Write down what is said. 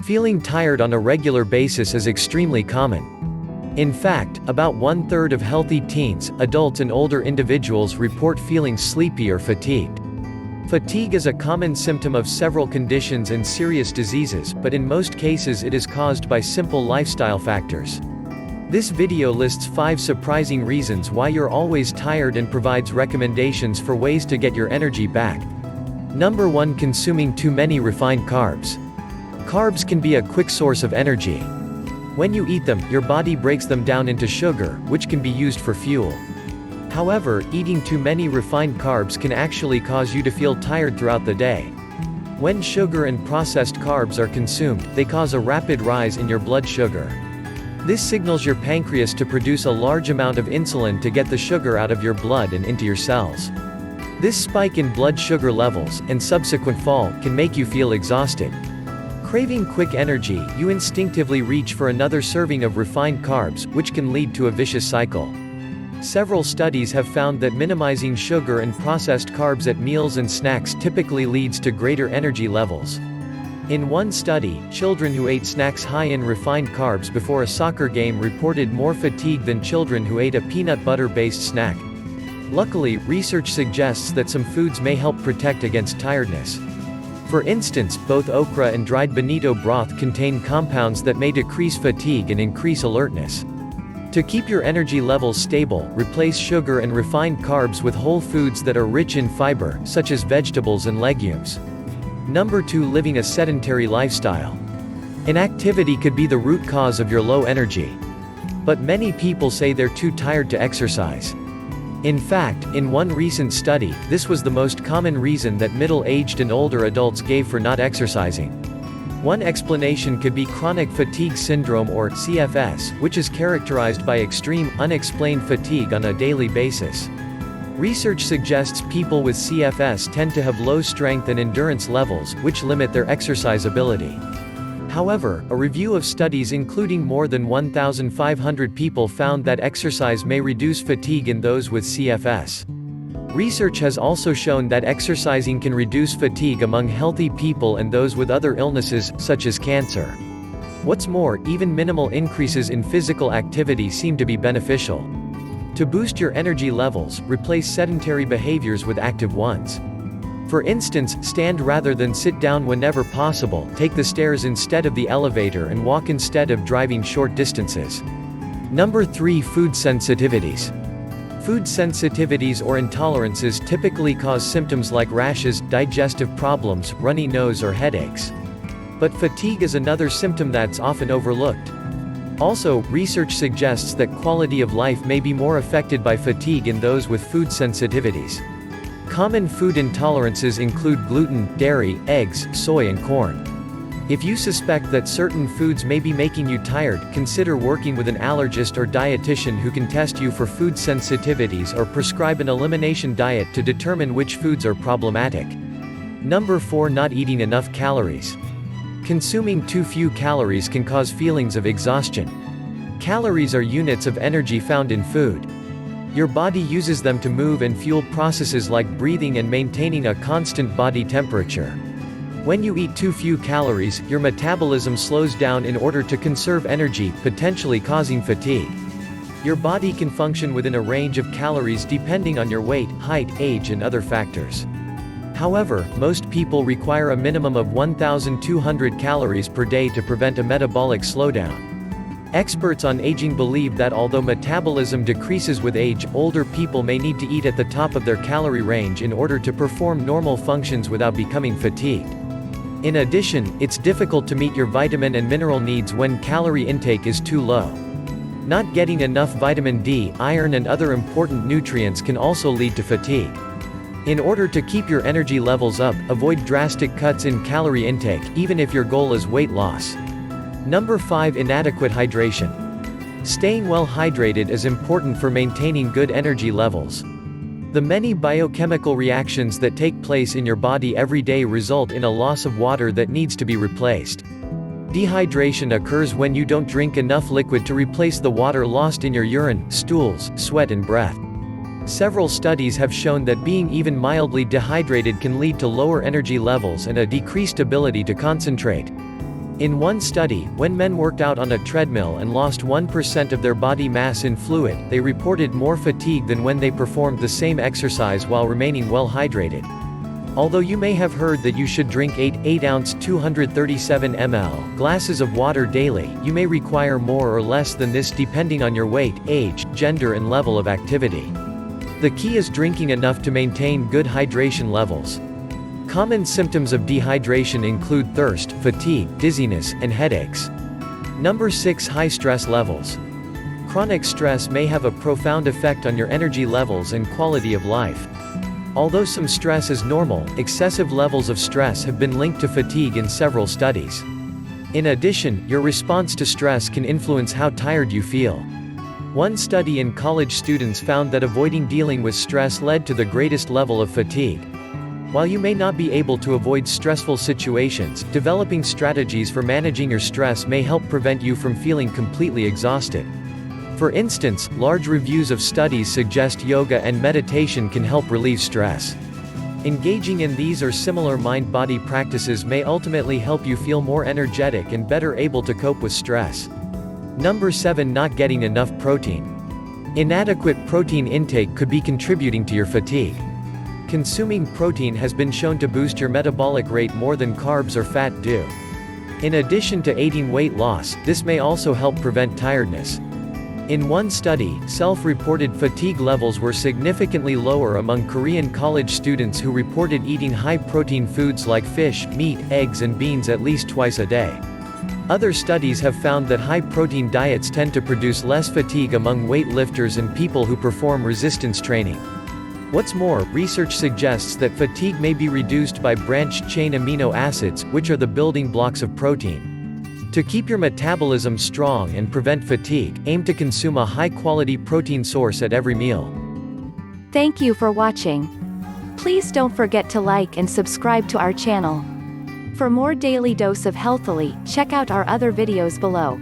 Feeling tired on a regular basis is extremely common. In fact, about 1/3 of healthy teens, adults and older individuals report feeling sleepy or fatigued. Fatigue is a common symptom of several conditions and serious diseases, but in most cases it is caused by simple lifestyle factors. This video lists 5 surprising reasons why you're always tired and provides recommendations for ways to get your energy back. Number 1. Consuming too many refined carbs. Carbs can be a quick source of energy. When you eat them, your body breaks them down into sugar, which can be used for fuel. However, eating too many refined carbs can actually cause you to feel tired throughout the day. When sugar and processed carbs are consumed, they cause a rapid rise in your blood sugar. This signals your pancreas to produce a large amount of insulin to get the sugar out of your blood and into your cells. This spike in blood sugar levels, and subsequent fall, can make you feel exhausted. Craving quick energy, you instinctively reach for another serving of refined carbs, which can lead to a vicious cycle. Several studies have found that minimizing sugar and processed carbs at meals and snacks typically leads to greater energy levels. In one study, children who ate snacks high in refined carbs before a soccer game reported more fatigue than children who ate a peanut butter-based snack. Luckily, research suggests that some foods may help protect against tiredness. For instance, both okra and dried bonito broth contain compounds that may decrease fatigue and increase alertness. To keep your energy levels stable, replace sugar and refined carbs with whole foods that are rich in fiber, such as vegetables and legumes. Number 2. Living a sedentary lifestyle. Inactivity could be the root cause of your low energy. But many people say they're too tired to exercise. In fact, in one recent study, this was the most common reason that middle-aged and older adults gave for not exercising. One explanation could be chronic fatigue syndrome or CFS, which is characterized by extreme, unexplained fatigue on a daily basis. Research suggests people with CFS tend to have low strength and endurance levels, which limit their exercise ability. However, a review of studies including more than 1,500 people found that exercise may reduce fatigue in those with CFS. Research has also shown that exercising can reduce fatigue among healthy people and those with other illnesses, such as cancer. What's more, even minimal increases in physical activity seem to be beneficial. To boost your energy levels, replace sedentary behaviors with active ones. For instance, stand rather than sit down whenever possible, take the stairs instead of the elevator and walk instead of driving short distances. Number 3. Food sensitivities. Food sensitivities or intolerances typically cause symptoms like rashes, digestive problems, runny nose or headaches. But fatigue is another symptom that's often overlooked. Also, research suggests that quality of life may be more affected by fatigue in those with food sensitivities. Common food intolerances include gluten, dairy, eggs, soy and corn. If you suspect that certain foods may be making you tired, consider working with an allergist or dietitian who can test you for food sensitivities or prescribe an elimination diet to determine which foods are problematic. Number 4. Not eating enough calories. Consuming too few calories can cause feelings of exhaustion. Calories are units of energy found in food. Your body uses them to move and fuel processes like breathing and maintaining a constant body temperature. When you eat too few calories, your metabolism slows down in order to conserve energy, potentially causing fatigue. Your body can function within a range of calories depending on your weight, height, age and other factors. However, most people require a minimum of 1,200 calories per day to prevent a metabolic slowdown. Experts on aging believe that although metabolism decreases with age, older people may need to eat at the top of their calorie range in order to perform normal functions without becoming fatigued. In addition, it's difficult to meet your vitamin and mineral needs when calorie intake is too low. Not getting enough vitamin D, iron and other important nutrients can also lead to fatigue. In order to keep your energy levels up, avoid drastic cuts in calorie intake, even if your goal is weight loss. Number 5. Inadequate hydration. Staying well hydrated is important for maintaining good energy levels. The many biochemical reactions that take place in your body every day result in a loss of water that needs to be replaced. Dehydration occurs when you don't drink enough liquid to replace the water lost in your urine, stools, sweat and breath. Several studies have shown that being even mildly dehydrated can lead to lower energy levels and a decreased ability to concentrate. In one study, when men worked out on a treadmill and lost 1% of their body mass in fluid, they reported more fatigue than when they performed the same exercise while remaining well hydrated. Although you may have heard that you should drink 8-ounce 237 ml glasses of water daily, you may require more or less than this depending on your weight, age, gender and level of activity. The key is drinking enough to maintain good hydration levels. Common symptoms of dehydration include thirst, fatigue, dizziness, and headaches. Number 6. High stress levels. Chronic stress may have a profound effect on your energy levels and quality of life. Although some stress is normal, excessive levels of stress have been linked to fatigue in several studies. In addition, your response to stress can influence how tired you feel. One study in college students found that avoiding dealing with stress led to the greatest level of fatigue. While you may not be able to avoid stressful situations, developing strategies for managing your stress may help prevent you from feeling completely exhausted. For instance, large reviews of studies suggest yoga and meditation can help relieve stress. Engaging in these or similar mind-body practices may ultimately help you feel more energetic and better able to cope with stress. Number 7. Not getting enough protein. Inadequate protein intake could be contributing to your fatigue. Consuming protein has been shown to boost your metabolic rate more than carbs or fat do. In addition to aiding weight loss, this may also help prevent tiredness. In one study, self-reported fatigue levels were significantly lower among Korean college students who reported eating high-protein foods like fish, meat, eggs and beans at least twice a day. Other studies have found that high-protein diets tend to produce less fatigue among weightlifters and people who perform resistance training. What's more, research suggests that fatigue may be reduced by branched-chain amino acids, which are the building blocks of protein. To keep your metabolism strong and prevent fatigue, aim to consume a high-quality protein source at every meal. Thank you for watching. Please don't forget to like and subscribe to our channel. For more daily dose of Healthily, check out our other videos below.